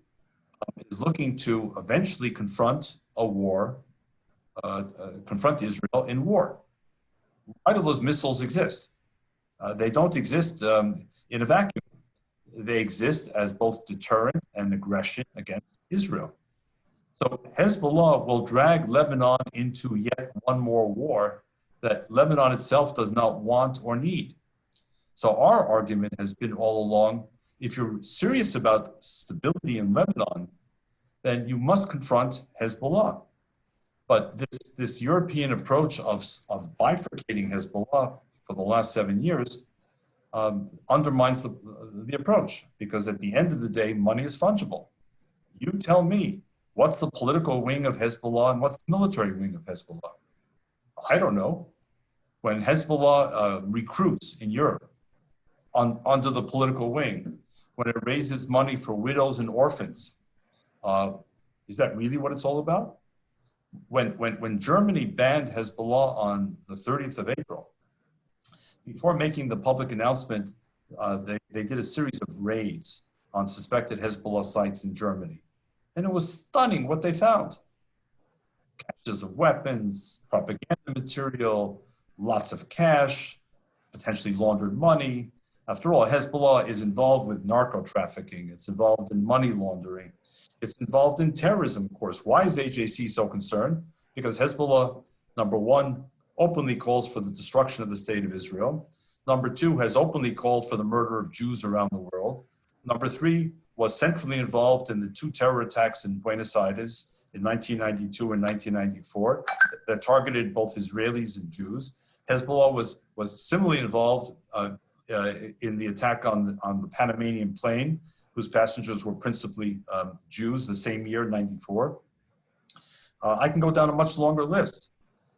[SPEAKER 4] is looking to eventually confront a war confront Israel in war. Why do those missiles exist? They don't exist in a vacuum. They exist as both deterrent and aggression against Israel. So Hezbollah will drag Lebanon into yet one more war that Lebanon itself does not want or need. So our argument has been all along, if you're serious about stability in Lebanon, then you must confront Hezbollah. But this European approach of bifurcating Hezbollah for the last 7 years undermines the approach, because at the end of the day, money is fungible. You tell me, what's the political wing of Hezbollah and what's the military wing of Hezbollah? I don't know. When Hezbollah recruits in Europe under the political wing, when it raises money for widows and orphans, is that really what it's all about? When Germany banned Hezbollah on the 30th of April, before making the public announcement, they did a series of raids on suspected Hezbollah sites in Germany. And it was stunning what they found. Caches of weapons, propaganda material, lots of cash, potentially laundered money. After all, Hezbollah is involved with narco trafficking. It's involved in money laundering. It's involved in terrorism, of course. Why is AJC so concerned? Because Hezbollah, number one, openly calls for the destruction of the state of Israel. Number two, has openly called for the murder of Jews around the world. Number three, was centrally involved in the 2 terror attacks in Buenos Aires in 1992 and 1994 that targeted both Israelis and Jews. Hezbollah was similarly involved in the attack on the Panamanian plane, whose passengers were principally Jews the same year, 94. I can go down a much longer list.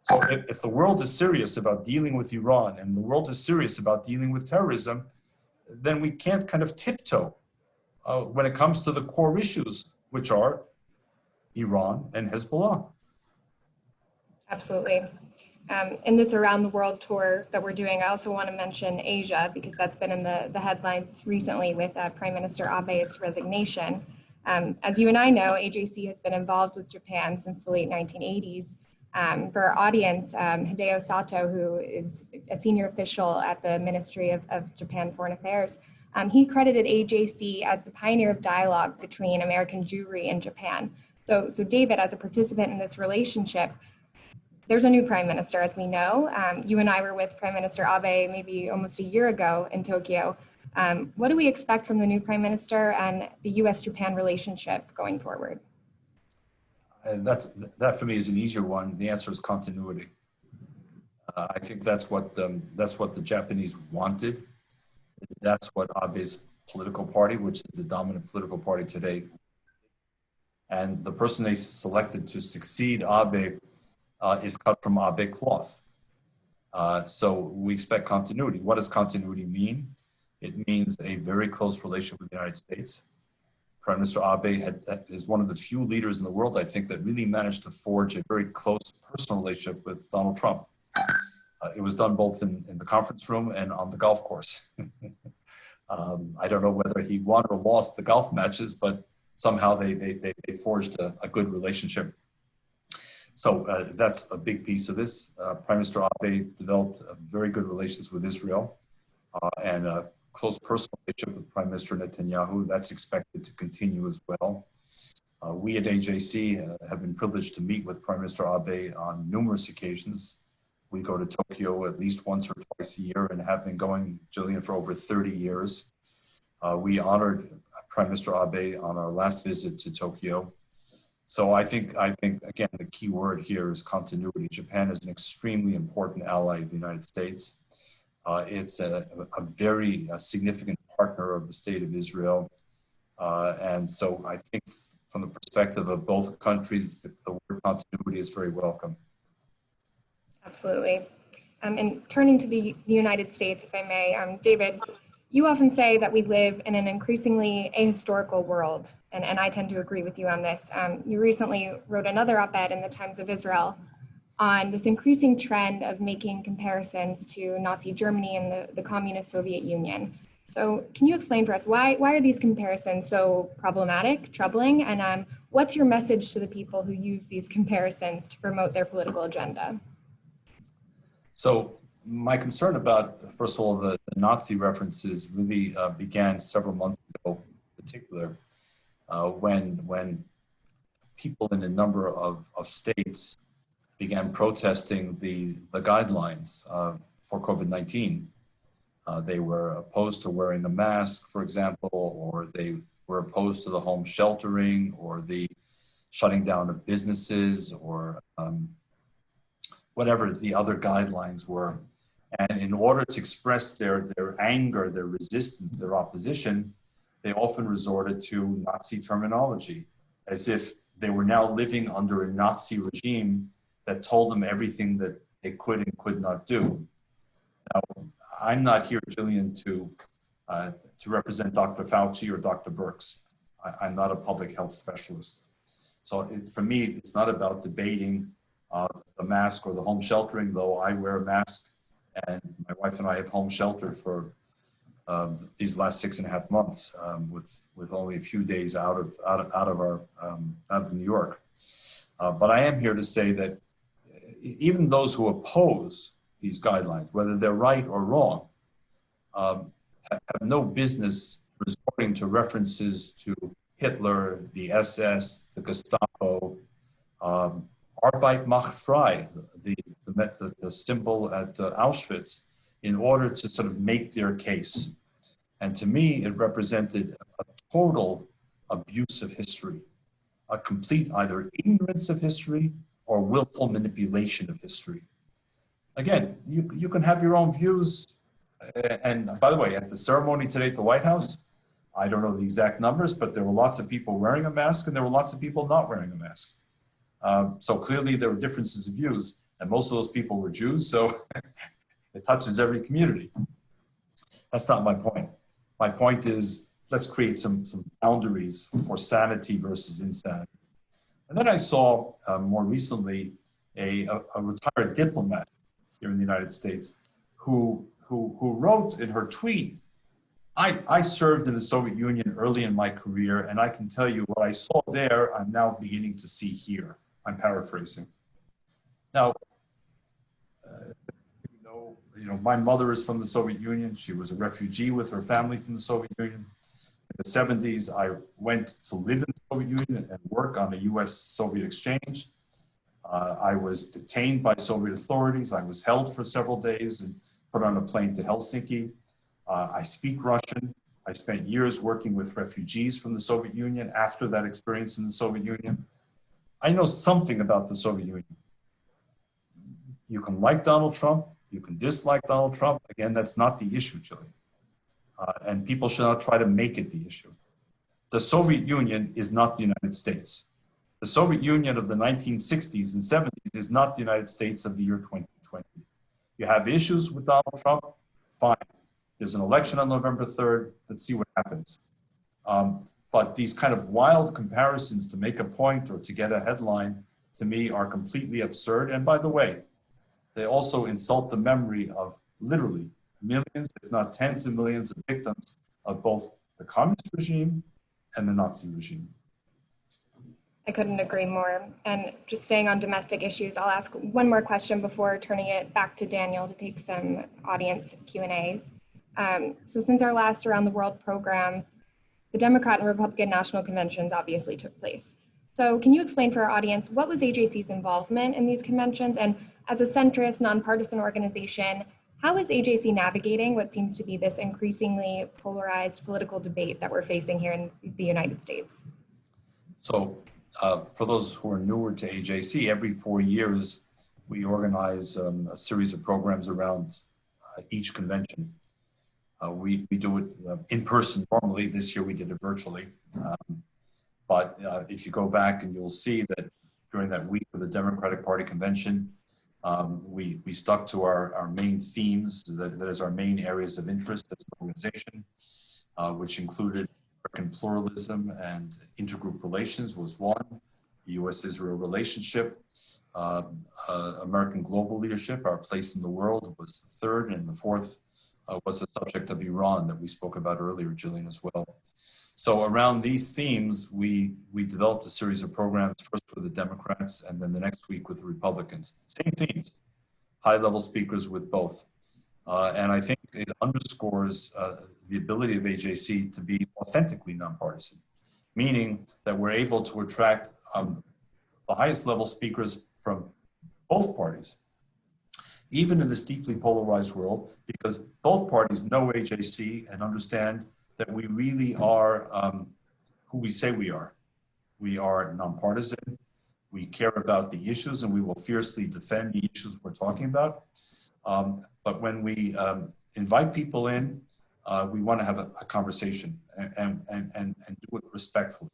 [SPEAKER 4] So if the world is serious about dealing with Iran and the world is serious about dealing with terrorism, then we can't kind of tiptoe when it comes to the core issues, which are Iran and Hezbollah.
[SPEAKER 3] Absolutely. In this around the world tour that we're doing, I also want to mention Asia, because that's been in the headlines recently with Prime Minister Abe's resignation. As you and I know, AJC has been involved with Japan since the late 1980s. For our audience, Hideo Sato, who is a senior official at the Ministry of Japan Foreign Affairs, he credited AJC as the pioneer of dialogue between American Jewry and Japan. So David, as a participant in this relationship, there's a new prime minister, as we know. You and I were with Prime Minister Abe maybe almost a year ago in Tokyo. What do we expect from the new prime minister and the US-Japan relationship going forward?
[SPEAKER 4] And that for me is an easier one. The answer is continuity. I think that's what the Japanese wanted. That's what Abe's political party, which is the dominant political party today, and the person they selected to succeed Abe is cut from Abe cloth. So we expect continuity. What does continuity mean? It means a very close relationship with the United States. Prime Minister Abe is one of the few leaders in the world, I think, that really managed to forge a very close personal relationship with Donald Trump. It was done both in the conference room and on the golf course. I don't know whether he won or lost the golf matches, but somehow they forged a good relationship. So that's a big piece of this. Prime Minister Abe developed very good relations with Israel and a close personal relationship with Prime Minister Netanyahu. That's expected to continue as well. We at AJC have been privileged to meet with Prime Minister Abe on numerous occasions. We go to Tokyo at least once or twice a year and have been going, Jillian, for over 30 years. We honored Prime Minister Abe on our last visit to Tokyo. So I think again, the key word here is continuity. Japan is an extremely important ally of the United States. It's a very significant partner of the state of Israel. And so I think from the perspective of both countries, the word continuity is very welcome.
[SPEAKER 3] Absolutely. And turning to the United States, if I may, David, you often say that we live in an increasingly ahistorical world, and I tend to agree with you on this. You recently wrote another op-ed in the Times of Israel on this increasing trend of making comparisons to Nazi Germany and the communist Soviet Union. So can you explain for us why are these comparisons so problematic, troubling, and what's your message to the people who use these comparisons to promote their political agenda?
[SPEAKER 4] So my concern about, first of all, the Nazi references really began several months ago, in particular, when people in a number of states began protesting the guidelines for COVID-19. They were opposed to wearing a mask, for example, or they were opposed to the home sheltering or the shutting down of businesses or whatever the other guidelines were. And in order to express their anger, their resistance, their opposition, they often resorted to Nazi terminology, as if they were now living under a Nazi regime that told them everything that they could and could not do. Now, I'm not here, Jillian, to represent Dr. Fauci or Dr. Birx. I'm not a public health specialist. So for me, it's not about debating the mask or the home sheltering, though I wear a mask and my wife and I have home sheltered for these last 6.5 months with only a few days out of New York. But I am here to say that even those who oppose these guidelines, whether they're right or wrong, have no business resorting to references to Hitler, the SS, the Gestapo, Arbeit macht frei, the symbol at Auschwitz, in order to sort of make their case. And to me, it represented a total abuse of history, a complete either ignorance of history or willful manipulation of history. Again, you can have your own views. And by the way, at the ceremony today at the White House, I don't know the exact numbers, but there were lots of people wearing a mask and there were lots of people not wearing a mask. So clearly there were differences of views, and most of those people were Jews, so it touches every community. That's not my point. My point is, let's create some boundaries for sanity versus insanity. And then I saw more recently a retired diplomat here in the United States who wrote in her tweet, I served in the Soviet Union early in my career, and I can tell you what I saw there, I'm now beginning to see here. I'm paraphrasing. Now, you know, my mother is from the Soviet Union. She was a refugee with her family from the Soviet Union. In the 70s, I went to live in the Soviet Union and work on a US-Soviet exchange. I was detained by Soviet authorities. I was held for several days and put on a plane to Helsinki. I speak Russian. I spent years working with refugees from the Soviet Union after that experience in the Soviet Union. I know something about the Soviet Union. You can like Donald Trump. You can dislike Donald Trump. Again, that's not the issue, Jillian. And people should not try to make it the issue. The Soviet Union is not the United States. The Soviet Union of the 1960s and 70s is not the United States of the year 2020. You have issues with Donald Trump, fine. There's an election on November 3rd. Let's see what happens. But these kind of wild comparisons to make a point or to get a headline, to me, are completely absurd. And by the way, they also insult the memory of literally millions, if not tens of millions of victims of both the communist regime and the Nazi regime.
[SPEAKER 3] I couldn't agree more. And just staying on domestic issues, I'll ask one more question before turning it back to Daniel to take some audience Q&As. So since our last Around the World program, the Democrat and Republican National Conventions obviously took place. So can you explain for our audience, what was AJC's involvement in these conventions? And as a centrist, nonpartisan organization, how is AJC navigating what seems to be this increasingly polarized political debate that we're facing here in the United States?
[SPEAKER 4] So for those who are newer to AJC, every 4 years, we organize a series of programs around each convention. We do it in person normally. This year we did it virtually. But if you go back and you'll see that during that week of the Democratic Party convention, we stuck to our main themes, that is our main areas of interest as an organization, which included American pluralism and intergroup relations was one, the U.S.-Israel relationship, American global leadership, our place in the world was the third, and the fourth was the subject of Iran that we spoke about earlier, Gillian, as well. So around these themes, we developed a series of programs, first with the Democrats and then the next week with the Republicans. Same themes, high-level speakers with both. And I think it underscores the ability of AJC to be authentically nonpartisan, meaning that we're able to attract the highest level speakers from both parties, even in this deeply polarized world, because both parties know AJC and understand that we really are who we say we are. We are nonpartisan, we care about the issues, and we will fiercely defend the issues we're talking about. But when we invite people in, we want to have a conversation and do it respectfully.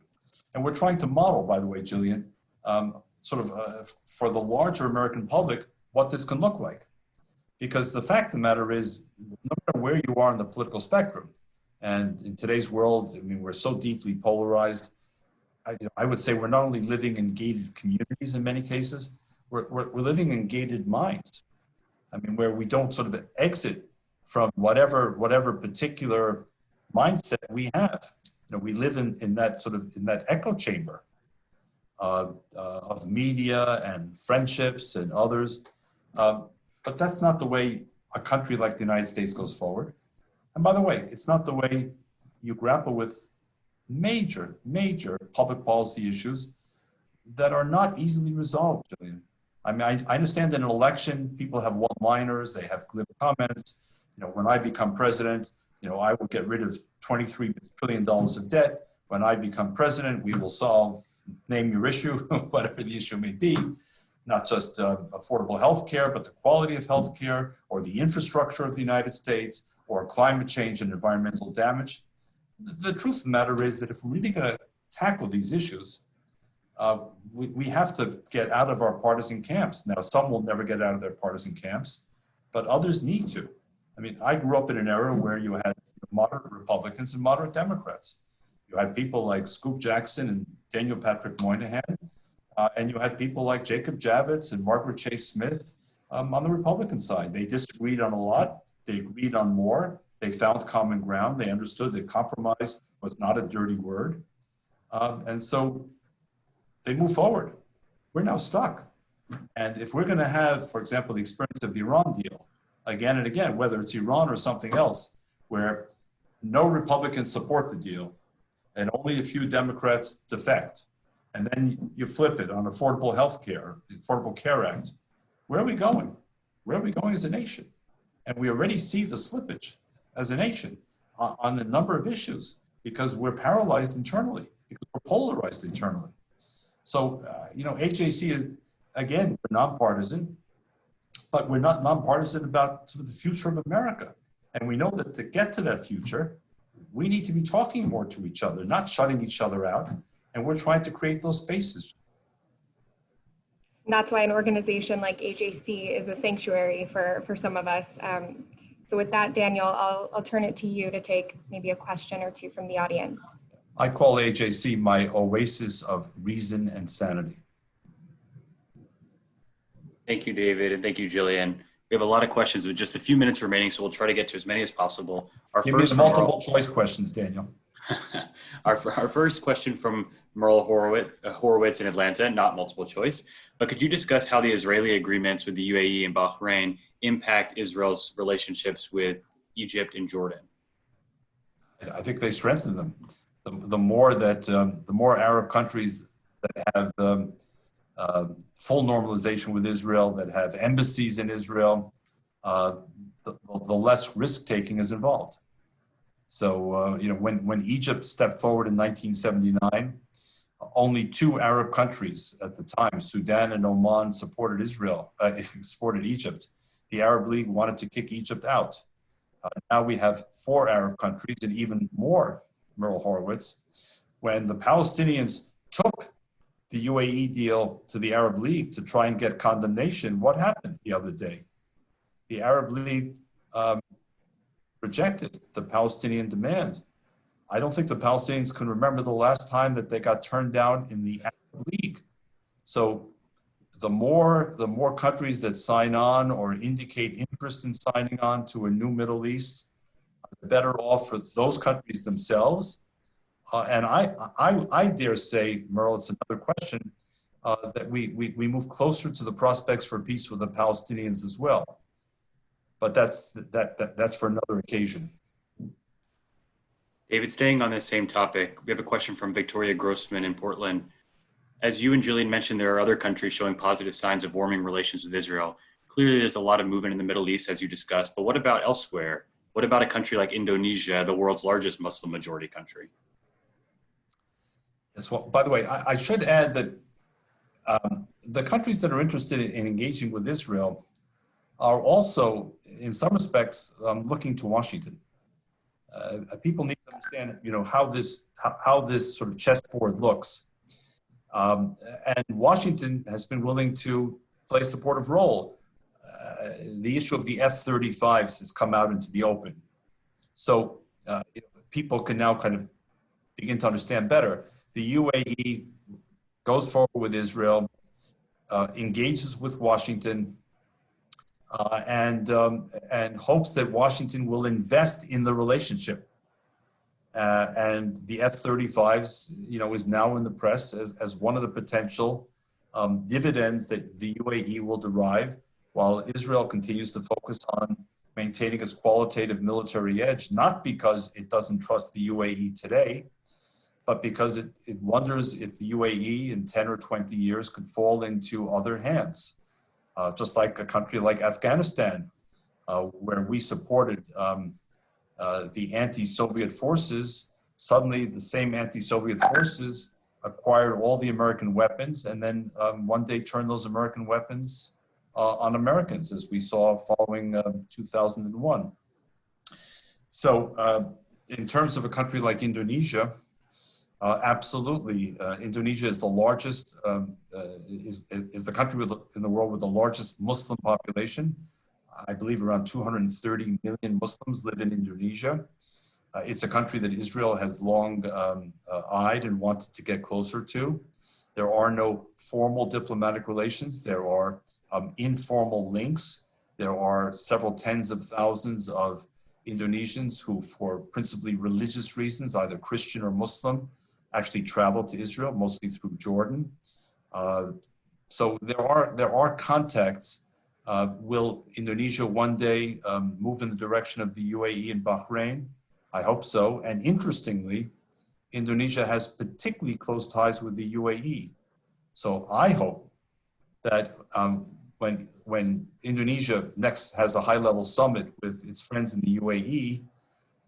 [SPEAKER 4] And we're trying to model, by the way, Gillian, for the larger American public, what this can look like. Because the fact of the matter is, no matter where you are in the political spectrum, and in today's world, I mean, we're so deeply polarized. I would say we're not only living in gated communities in many cases, we're living in gated minds. I mean, where we don't sort of exit from whatever particular mindset we have. You know, we live in that echo chamber of media and friendships and others. But that's not the way a country like the United States goes forward. And by the way, it's not the way you grapple with major public policy issues that are not easily resolved, Gillian. I mean, I understand in an election, people have one-liners, they have glib comments. You know, when I become president, you know, I will get rid of $23 trillion of debt. When I become president, we will solve, name your issue, whatever the issue may be, not just affordable health care, but the quality of health care or the infrastructure of the United States or climate change and environmental damage. The truth of the matter is that if we're really going to tackle these issues, we have to get out of our partisan camps. Now, some will never get out of their partisan camps, but others need to. I mean, I grew up in an era where you had moderate Republicans and moderate Democrats. You had people like Scoop Jackson and Daniel Patrick Moynihan, and you had people like Jacob Javits and Margaret Chase Smith on the Republican side. They disagreed on a lot. They agreed on more. They found common ground. They understood that compromise was not a dirty word. And so they moved forward. We're now stuck. And if we're going to have, for example, the experience of the Iran deal, again and again, whether it's Iran or something else, where no Republicans support the deal and only a few Democrats defect, and then you flip it on affordable health care, the Affordable Care Act, where are we going? Where are we going as a nation? And we already see the slippage as a nation on a number of issues because we're paralyzed internally, because we're polarized internally. So, AJC is, again, we're nonpartisan, but we're not nonpartisan about the future of America. And we know that to get to that future, we need to be talking more to each other, not shutting each other out. And we're trying to create those spaces.
[SPEAKER 3] And that's why an organization like AJC is a sanctuary for some of us. So with that, Daniel, I'll turn it to you to take maybe a question or two from the audience.
[SPEAKER 4] I call AJC my oasis of reason and sanity.
[SPEAKER 1] Thank you, David, and thank you, Gillian. We have a lot of questions with just a few minutes remaining, so we'll try to get to as many as possible.
[SPEAKER 4] Give me the multiple choice questions, Daniel.
[SPEAKER 1] Our first question from Merle Horowitz in Atlanta, not multiple choice, but could you discuss how the Israeli agreements with the UAE and Bahrain impact Israel's relationships with Egypt and Jordan?
[SPEAKER 4] I think they strengthen them. The more Arab countries that have full normalization with Israel, that have embassies in Israel, the less risk-taking is involved. So, when Egypt stepped forward in 1979, only 2 Arab countries at the time, Sudan and Oman, supported Egypt. The Arab League wanted to kick Egypt out. Now we have 4 Arab countries and even more, Merle Horowitz. When the Palestinians took the UAE deal to the Arab League to try and get condemnation, what happened the other day? The Arab League rejected the Palestinian demand. I don't think the Palestinians can remember the last time that they got turned down in the Arab League. So the more countries that sign on or indicate interest in signing on to a new Middle East, the better off for those countries themselves. And I dare say, Merle, it's another question, that we move closer to the prospects for peace with the Palestinians as well. But that's for another occasion.
[SPEAKER 1] David, staying on this same topic, we have a question from Victoria Grossman in Portland. As you and Julian mentioned, there are other countries showing positive signs of warming relations with Israel. Clearly, there's a lot of movement in the Middle East, as you discussed, but what about elsewhere? What about a country like Indonesia, the world's largest Muslim majority country?
[SPEAKER 4] Yes, well, by the way, I should add that the countries that are interested in engaging with Israel are also, in some respects, looking to Washington. People need to understand, how this sort of chessboard looks. And Washington has been willing to play a supportive role. The issue of the F-35s has come out into the open. So people can now kind of begin to understand better. The UAE goes forward with Israel, engages with Washington, and hopes that Washington will invest in the relationship. And the F-35s, is now in the press as one of the potential dividends that the UAE will derive, while Israel continues to focus on maintaining its qualitative military edge, not because it doesn't trust the UAE today, but because it wonders if the UAE in 10 or 20 years could fall into other hands. Just like a country like Afghanistan, where we supported the anti-Soviet forces, suddenly the same anti-Soviet forces acquired all the American weapons and then one day turned those American weapons on Americans, as we saw following 2001. So in terms of a country like Indonesia, absolutely. Indonesia is the largest, is the country in the world with the largest Muslim population. I believe around 230 million Muslims live in Indonesia. It's a country that Israel has long eyed and wanted to get closer to. There are no formal diplomatic relations. There are informal links. There are several tens of thousands of Indonesians who, for principally religious reasons, either Christian or Muslim, actually travel to Israel, mostly through Jordan. So there are contacts. Will Indonesia one day move in the direction of the UAE and Bahrain? I hope so. And interestingly, Indonesia has particularly close ties with the UAE. So I hope that when Indonesia next has a high-level summit with its friends in the UAE,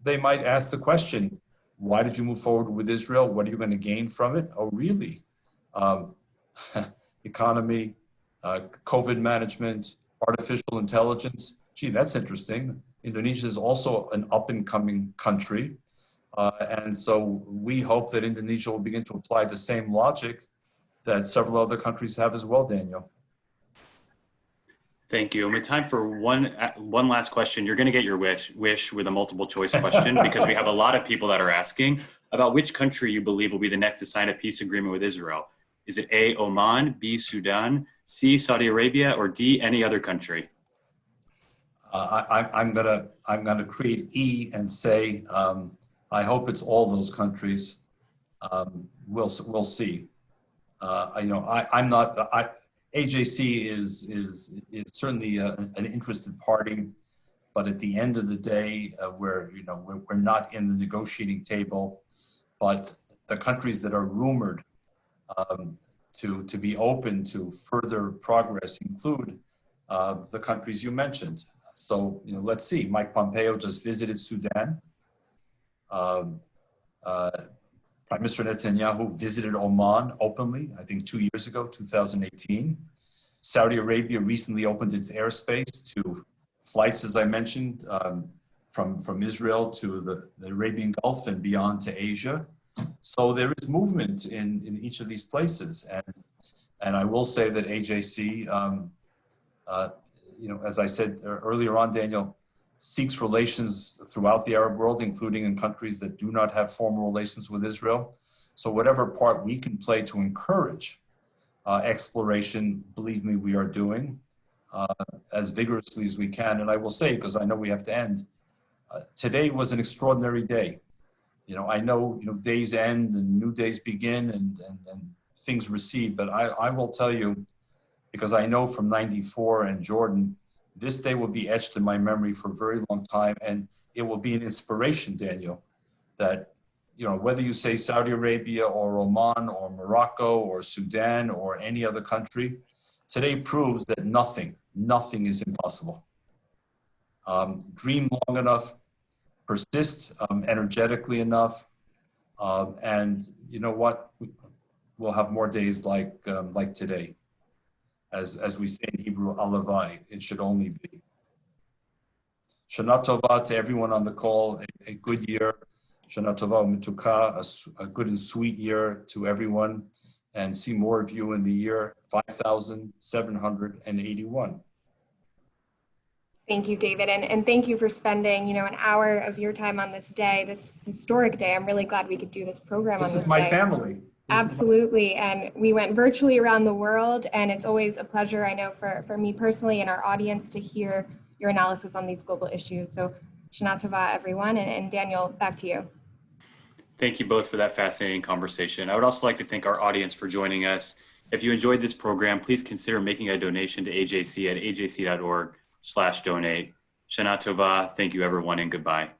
[SPEAKER 4] they might ask the question, why did you move forward with Israel? What are you going to gain from it? Oh, really? Economy, COVID management, artificial intelligence. Gee, that's interesting. Indonesia is also an up-and-coming country. And so we hope that Indonesia will begin to apply the same logic that several other countries have as well, Daniel.
[SPEAKER 1] Thank you. And with time for one last question, you're going to get your wish with a multiple choice question because we have a lot of people that are asking about which country you believe will be the next to sign a peace agreement with Israel. Is it A, Oman, B, Sudan, C, Saudi Arabia, or D, any other country?
[SPEAKER 4] I'm gonna create E and say I hope it's all those countries. We'll see. AJC is certainly an interested party, but at the end of the day, we're not in the negotiating table. But the countries that are rumored to be open to further progress include the countries you mentioned. So let's see. Mike Pompeo just visited Sudan. Prime Minister Netanyahu visited Oman openly, I think 2 years ago, 2018. Saudi Arabia recently opened its airspace to flights, as I mentioned, from Israel to the Arabian Gulf and beyond to Asia. So there is movement in each of these places. And I will say that AJC, as I said earlier on, Daniel, seeks relations throughout the Arab world, including in countries that do not have formal relations with Israel. So whatever part we can play to encourage exploration, believe me, we are doing as vigorously as we can. And I will say, because I know we have to end, today was an extraordinary day. I know, days end and new days begin and things recede, but I will tell you, because I know from '94 and Jordan, this day will be etched in my memory for a very long time. And it will be an inspiration, Daniel, that, whether you say Saudi Arabia or Oman or Morocco or Sudan or any other country, today proves that nothing is impossible. Dream long enough, persist energetically enough, and you know what? We'll have more days like today. As we say in Hebrew, alavai, it should only be. Shana Tova to everyone on the call, a good year. Shana Tova Mituka, a good and sweet year to everyone, and see more of you in the year 5781.
[SPEAKER 3] Thank you, David, and thank you for spending, an hour of your time on this day, this historic day. I'm really glad we could do this program on this day.
[SPEAKER 4] This is my family.
[SPEAKER 3] Absolutely, and we went virtually around the world, and it's always a pleasure, I know, for me personally and our audience to hear your analysis on these global issues. So, Shana Tova, everyone, and Daniel, back to you.
[SPEAKER 1] Thank you both for that fascinating conversation. I would also like to thank our audience for joining us. If you enjoyed this program, please consider making a donation to AJC at ajc.org/donate. Shana Tova, thank you everyone, and goodbye.